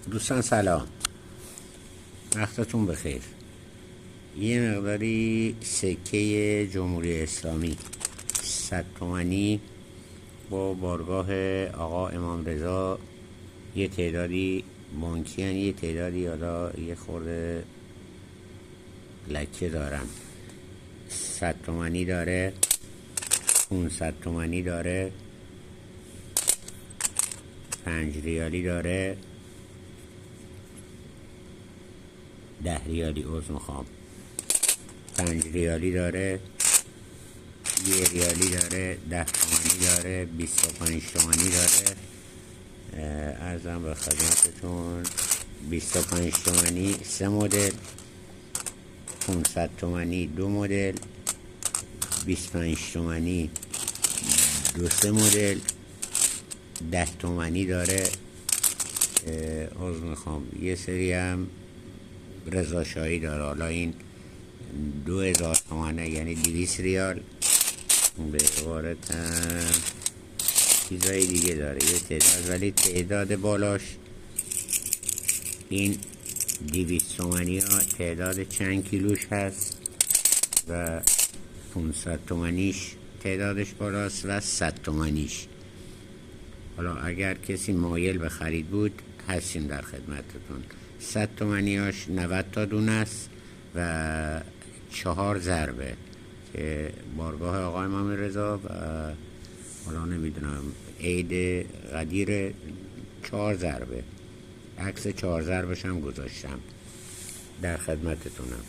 دوستان سلام، وقتتون بخیر. یه مقداری سکه جمهوری اسلامی 100 تومانی با بارگاه آقا امام رضا، یه تعدادی بانکی هن، یه تعدادی حالا یه خورده لکه دارن. 100 تومانی داره، 500 تومانی داره، 5 ریالی داره، 10 ریالی، عذر میخوام، 5 ریالی داره، 1 ریالی داره، 10 تومانی داره، 25 تومانی داره. ارزم به خدمتتون 25 تومانی 3 مدل، 500 تومانی 2 مدل، 25 تومانی 2-3 مدل، 10 تومانی داره. عذر میخوام، یه سری هم رضا شاهی داره. حالا این 2000 تومانه، یعنی 200 ریال. به عبارت چیزهای دیگه داره یه تعداد، ولی تعداد بالاش این 200 تومانی ها تعداد چند کیلوش هست و 500 تومانیش تعدادش بالاست و 100 تومانیش. حالا اگر کسی مایل به خرید بود هستیم در خدمتتون. 100 تومانیاش 90 تا دونه است و 4 ضربه که بارگاه آقای امام رضا و حالا نمیدونم عید قدیر 4 ضربه، عکس 4 ضربش هم گذاشتم. در خدمتتونم.